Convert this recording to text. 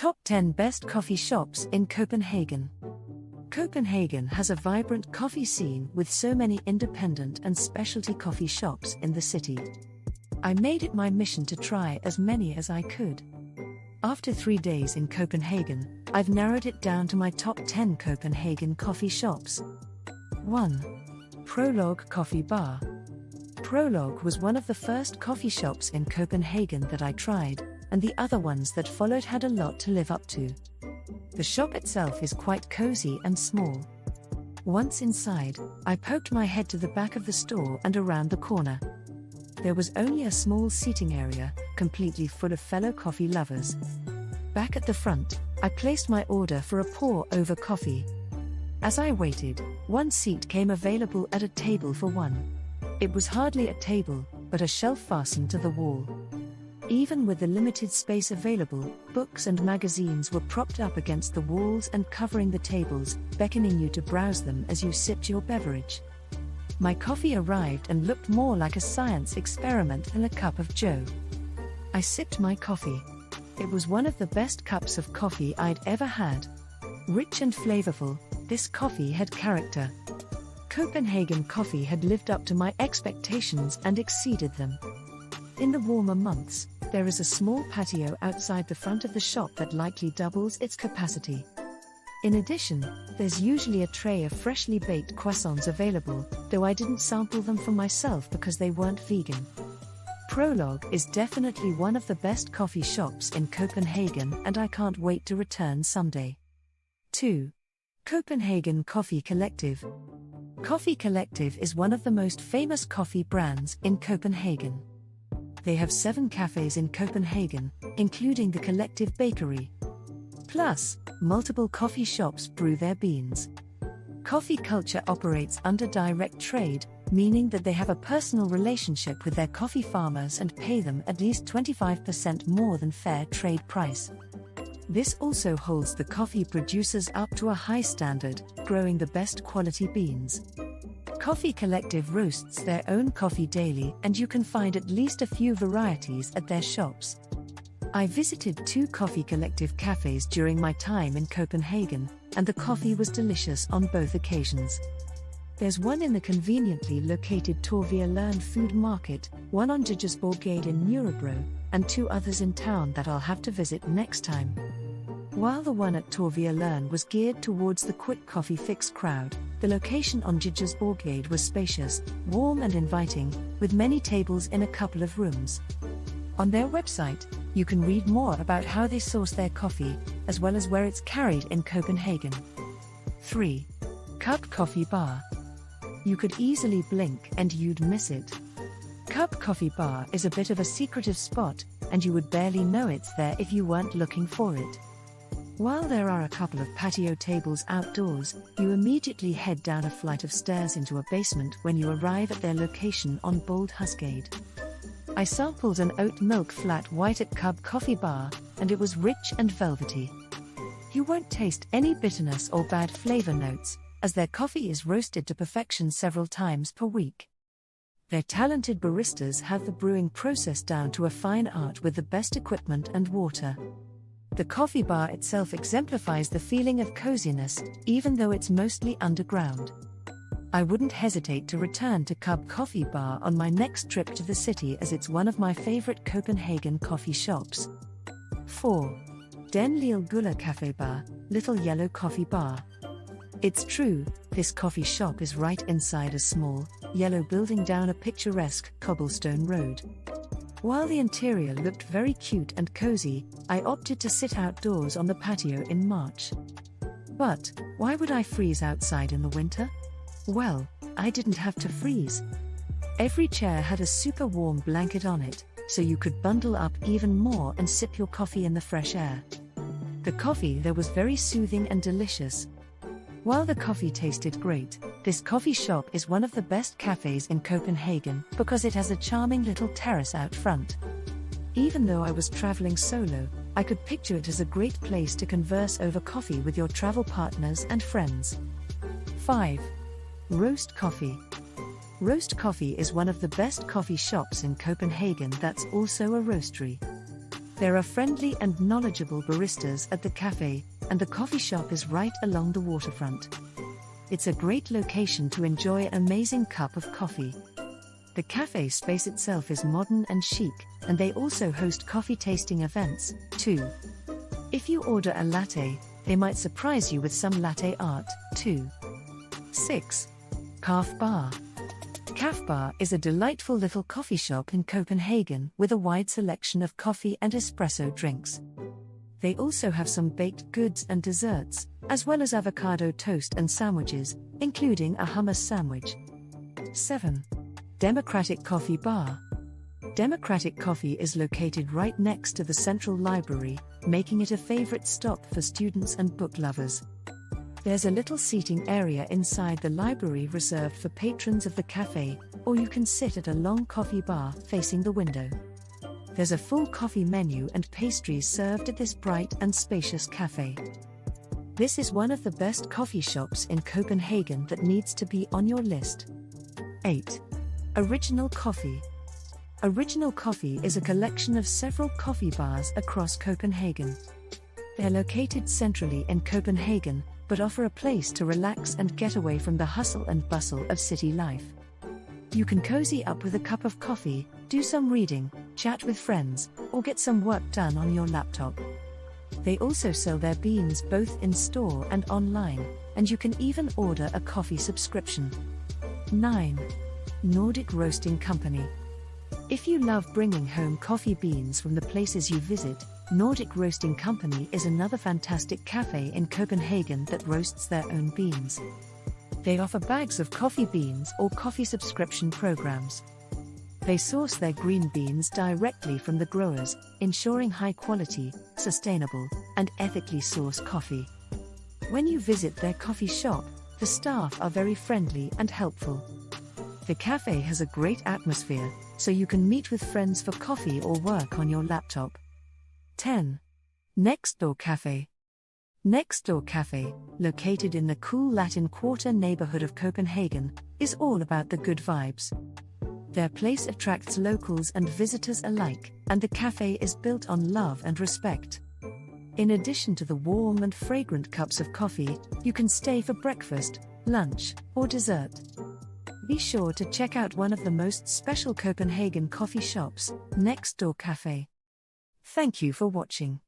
Top 10 Best Coffee Shops in Copenhagen. Copenhagen has a vibrant coffee scene with so many independent and specialty coffee shops in the city. I made it my mission to try as many as I could. After 3 days in Copenhagen, I've narrowed it down to my top 10 Copenhagen coffee shops. 1. Prologue Coffee Bar. Prologue was one of the first coffee shops in Copenhagen that I tried, and the other ones that followed had a lot to live up to. The shop itself is quite cozy and small. Once inside, I poked my head to the back of the store and around the corner. There was only a small seating area, completely full of fellow coffee lovers. Back at the front, I placed my order for a pour-over coffee. As I waited, one seat came available at a table for one. It was hardly a table, but a shelf fastened to the wall. Even with the limited space available, books and magazines were propped up against the walls and covering the tables, beckoning you to browse them as you sipped your beverage. My coffee arrived and looked more like a science experiment than a cup of joe. I sipped my coffee. It was one of the best cups of coffee I'd ever had. Rich and flavorful, this coffee had character. Copenhagen coffee had lived up to my expectations and exceeded them. In the warmer months, there is a small patio outside the front of the shop that likely doubles its capacity. In addition, there's usually a tray of freshly baked croissants available, though I didn't sample them for myself because they weren't vegan. Prologue is definitely one of the best coffee shops in Copenhagen, and I can't wait to return someday. 2. Copenhagen Coffee Collective. Coffee Collective is one of the most famous coffee brands in Copenhagen. They have 7 cafes in Copenhagen, including the Collective Bakery. Plus, multiple coffee shops brew their beans. Coffee culture operates under direct trade, meaning that they have a personal relationship with their coffee farmers and pay them at least 25% more than fair trade price. This also holds the coffee producers up to a high standard, growing the best quality beans. Coffee Collective roasts their own coffee daily, and you can find at least a few varieties at their shops. I visited 2 Coffee Collective cafes during my time in Copenhagen, and the coffee was delicious on both occasions. There's one in the conveniently located Torvierlern Food Market, one on Jygersborggade in Nørrebro, and 2 others in town that I'll have to visit next time. While the one at Torvierlern was geared towards the quick coffee fix crowd, the location on Jygersborggade was spacious, warm and inviting, with many tables in a couple of rooms. On their website, you can read more about how they source their coffee, as well as where it's carried in Copenhagen. 3. Cup Coffee Bar. You could easily blink and you'd miss it. Cup Coffee Bar is a bit of a secretive spot, and you would barely know it's there if you weren't looking for it. While there are a couple of patio tables outdoors, you immediately head down a flight of stairs into a basement when you arrive at their location on Bold Husgade. I sampled an oat milk flat white at Cup Coffee Bar, and it was rich and velvety. You won't taste any bitterness or bad flavor notes, as their coffee is roasted to perfection several times per week. Their talented baristas have the brewing process down to a fine art with the best equipment and water. The coffee bar itself exemplifies the feeling of coziness, even though it's mostly underground. I wouldn't hesitate to return to Cup Coffee Bar on my next trip to the city, as it's one of my favorite Copenhagen coffee shops. 4. Den Lille Gule Café Bar, Little Yellow Coffee Bar. It's true, this coffee shop is right inside a small, yellow building down a picturesque cobblestone road. While the interior looked very cute and cozy, I opted to sit outdoors on the patio in March. But, why would I freeze outside in the winter? Well, I didn't have to freeze. Every chair had a super warm blanket on it, so you could bundle up even more and sip your coffee in the fresh air. The coffee there was very soothing and delicious. While the coffee tasted great, this coffee shop is one of the best cafes in Copenhagen because it has a charming little terrace out front. Even though I was traveling solo, I could picture it as a great place to converse over coffee with your travel partners and friends. 5. Roast Coffee. Roast Coffee is one of the best coffee shops in Copenhagen that's also a roastery. There are friendly and knowledgeable baristas at the cafe, and the coffee shop is right along the waterfront. It's a great location to enjoy an amazing cup of coffee. The cafe space itself is modern and chic, and they also host coffee tasting events, too. If you order a latte, they might surprise you with some latte art, too. 6. Kafba. Kafba is a delightful little coffee shop in Copenhagen with a wide selection of coffee and espresso drinks. They also have some baked goods and desserts, as well as avocado toast and sandwiches, including a hummus sandwich. 7. Democratic Coffee Bar. Democratic Coffee is located right next to the Central Library, making it a favorite stop for students and book lovers. There's a little seating area inside the library reserved for patrons of the cafe, or you can sit at a long coffee bar facing the window. There's a full coffee menu and pastries served at this bright and spacious cafe. This is one of the best coffee shops in Copenhagen that needs to be on your list. 8. Original Coffee. Original Coffee is a collection of several coffee bars across Copenhagen. They're located centrally in Copenhagen, but offer a place to relax and get away from the hustle and bustle of city life. You can cozy up with a cup of coffee, do some reading, chat with friends, or get some work done on your laptop. They also sell their beans both in store and online, and you can even order a coffee subscription. 9. Nordic Roasting Company. If you love bringing home coffee beans from the places you visit, Nordic Roasting Company is another fantastic cafe in Copenhagen that roasts their own beans. They offer bags of coffee beans or coffee subscription programs. They source their green beans directly from the growers, ensuring high quality, sustainable, and ethically sourced coffee. When you visit their coffee shop, the staff are very friendly and helpful. The cafe has a great atmosphere, so you can meet with friends for coffee or work on your laptop. 10. Next Door Cafe. Next Door Cafe, located in the cool Latin Quarter neighborhood of Copenhagen, is all about the good vibes. Their place attracts locals and visitors alike, and the cafe is built on love and respect. In addition to the warm and fragrant cups of coffee, you can stay for breakfast, lunch, or dessert. Be sure to check out one of the most special Copenhagen coffee shops, Next Door Cafe. Thank you for watching.